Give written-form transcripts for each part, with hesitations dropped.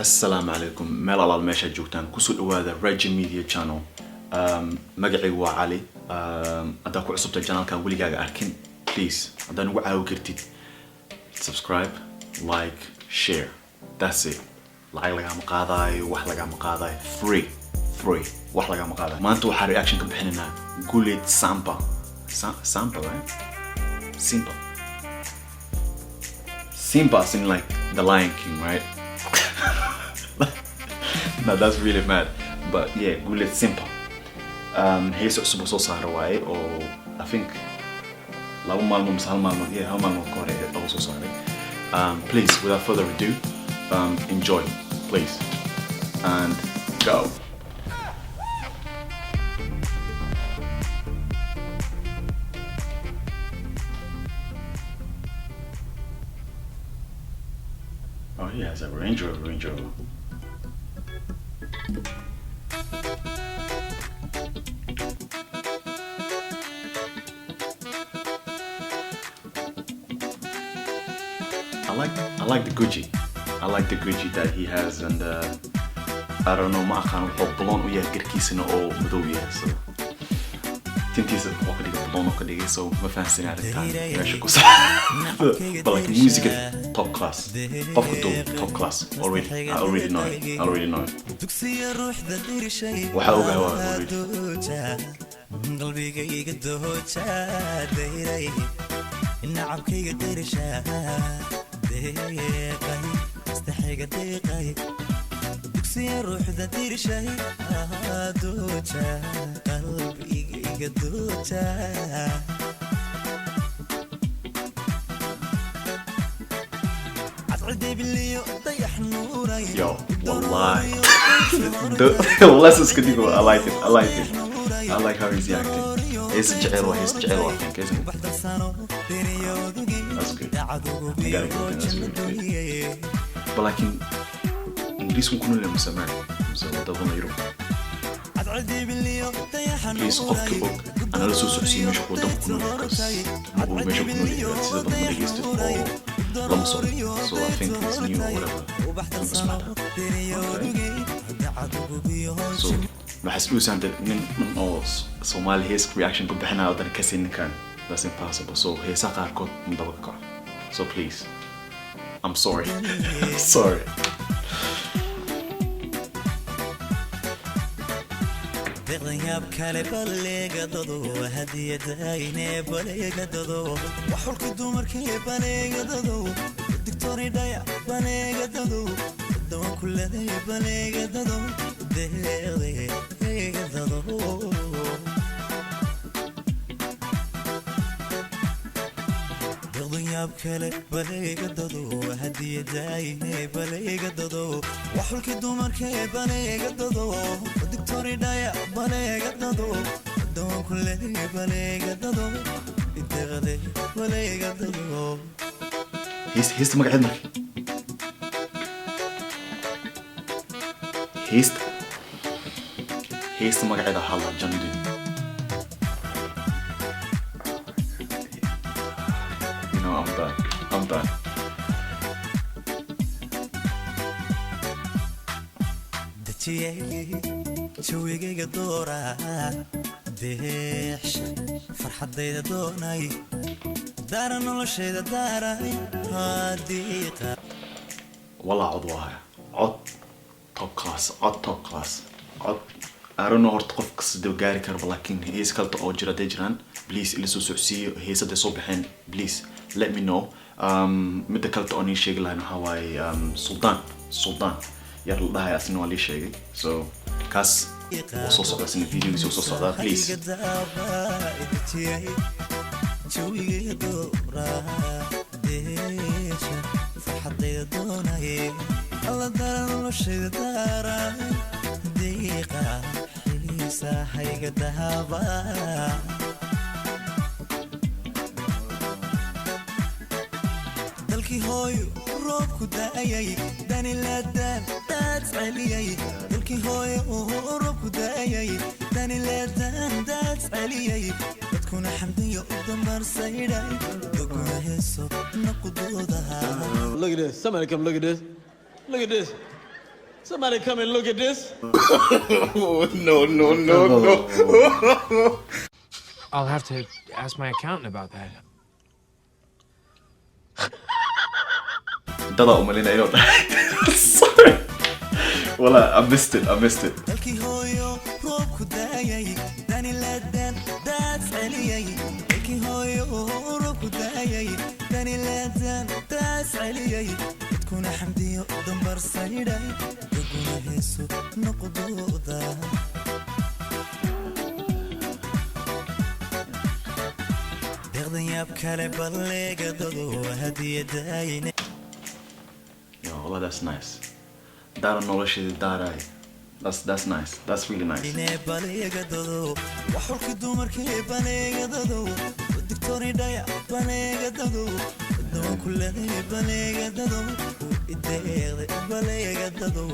السلام عليكم ميل على المشا جوتان كسول هذا ريجي ميديا channel مقعي وعلي أداكو عصبت الجانال كان ولي قاعد أركن please أدان وعاو كرتيد subscribe like share that's it لعي لقا مقاضاي وح لقا مقاضاي free وح لقا مقاضاي ما أنتو حا reaction كم بحننا قولي سامبا right Simba in like the Lion King, right? No, that's really mad. But yeah, Gulet Simba. He's supposed to say away, or I think also sorry. Please, without further ado, enjoy, please, and go. Oh, he has a Range Rover. I like the Gucci. I like the Gucci that he has, and I don't know, ما أخان وحب بلون وياه كركيسنا أو مدوية so تنتيز وقت دي بلون وقت دي so ما فانسين على التاني ماشي كوسا but like music top class top class I already know it وحاوقها دكسي روح ذا دير شاي دوجا قلبي قدوجا عطردي باللي يطيح نوري Yo, والله والله اسكتيكو I like how he's acting he's جعلوه I think isn't it that's good I gotta go that's really good but like إنجليز ممكن ولا مسمع ده ضميره إنجليز قف كبوك أنا لسه سوسي مش قدام كنولي كاس مقول مش كنولي بس إذا بدنا نجيست أو لمصر so I think it's new or whatever مسمع so بحس لوس عند من أوس Somali his reaction كنت بحنا أقدر كسين كان that's impossible so هي ساقع كود مدبقة so please I'm sorry sorry غياب كالي بلغ ددو هديه داينه بلغ ددو وحولك دمركي بلغ ددو الدكتور دايع بلغ ددو الدواء كله بلغ ددو بلغ ددو غياب كالي بلغ ددو هديه داينه بلغ ددو وحولك دمركي بلغ ددو الدكتور دايع بلغ ددو الدواء كله بلغ ددو الدغدي بلغ ددو هيست مقعد مركي هيست مقعد حالة جندي you know I'm done شويقي قدورة ديش فرحة ديدا دوناي دارا نولشي دارا هاديقة والله عضوها عض top class I don't know horta qof kasta dib gaari karo laakiin hees kalta oo jira deejran please ila soo socodsiyo heesada soo bixin please let me know midda kalta oo nii sheegi lahayn waxa waaye sultan yar la dhahay asna waa lii sheegay so kaas soo socda sina videogiisa soo socda please الله دار وشي دار دقيقة حليسة هيك دهابا دلكي هوي روبكو دايي داني لادان دات عليي دلكي هوي روبكو دايي داني لادان دات عليي تكون حمدية قدام برسايداي تكون هسو نقدودها Look at this. Somebody come look at this. Look at this. Somebody come and look at this. No. I'll have to ask my accountant about that. Dada umalina inuu dhahay. Sorry. Wallah, I missed it. dalkii hooyo roobku da'ayay dani la daan daad celiyay dalkii hooyo roobku da'ayay dani la daan daad celiyay dadkuna xamdiyo dambar sayday dadkuna heeso noqdooda deeqdan yaab kale balleega dado hadiyadayna Yo, wallah, that's nice. Dara noloshii daaray. That's nice. That's really nice. inee baleega dado waxulki dumarkii baleega dado diktori dhaya baleega dado dawan kuleday baleega dado ideeqday baleega dado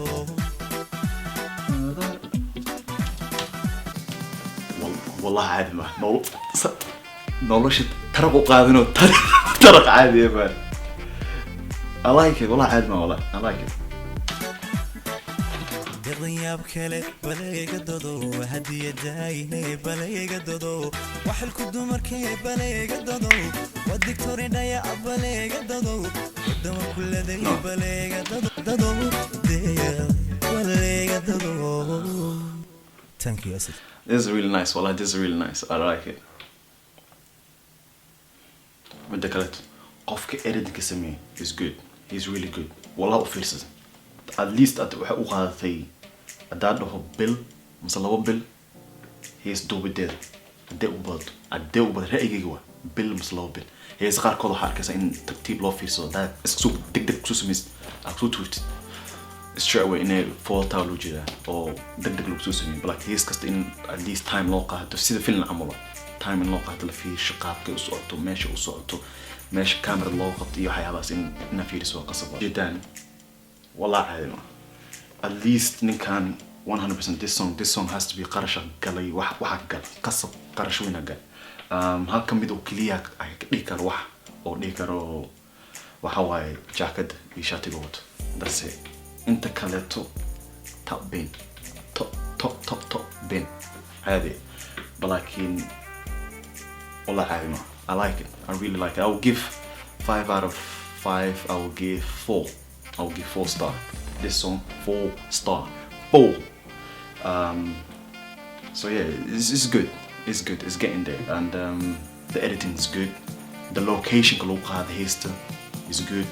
والله عادي ما nolosha taraq u qaadino taraq caadi ah I like it والله عادي ما والله I like it deeqdan yaab kale baleega dado hadiyadayna baleega dado waxulki dumarkii baleega dado diktori dhaya baleega dado dawan kuleday baleega dado deeqday baleega dado. Thank you, Asad. This is really nice والله this is really nice I like it midda kale qofka editing sameeyay is good he's really good والله u fiirsan at least waxa u qaadatay hadaad dhaho bil mise 2 bil hees duubideeda hadee u bad ra'yigayga waa bil mise 2 bil hees qaarkood waxaa arkaysa in tartiib loo fiirsado daa isku degdeg ku sameeyay aku tweet straight away inay faulta loo jeeda oo degdeg lagu soo sameeyay but like hees kasta in at least time loo qaato sida film amalo time in loo qaato la fiirsho qaabka u socoto meesha camera loo qabto iyo waxyaabahaas in fiiriso qasab jidaan والله عادي at least ninkan 100% this song has to be qarash galay waxa gal qasab qarash weyn gal halka mid oo kaliya ay dhigi karo wax oo dhigi karo waxa waaye jacket iyo shatiga wato that's it inta kaleeto top bin عادي لكن والله عادي ما I like it I really like it I will give 5 out of 5 I will give 4 I will give 4 star this song 4 star 4 so yeah it's good it's getting there and the editing is good the location kaloo heesta is good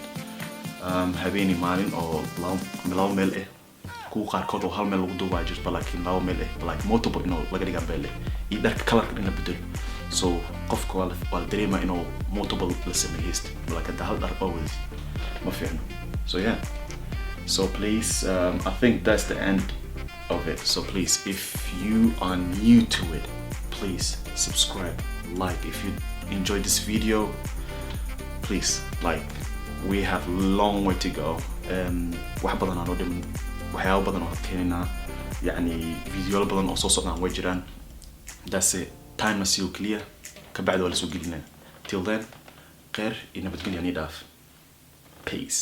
habeenii maalin oo laba meel kuwa qaarkood oo hal meel lagu duubaa jirto laakiin laba meel like multiple inuu laga dhigaa belle iyo dharka colorka in la bedelo so qofka waa la dareemaa inuu multiple la sameeyo heesta like hadda hal dhar oo wadi ma fiicno so yeah so please I think that's the end of it so please if you are new to it please subscribe like if you enjoyed this video please like we have a long way to go wax badan aan oo dhiman waxyaabo badan oo keenina yani video badan oo soo socdaan way jiraan that's it time na soo clear ka bacdi wala soo gelinaa till then qeer iyo nabadgelyo ni dhaaf peace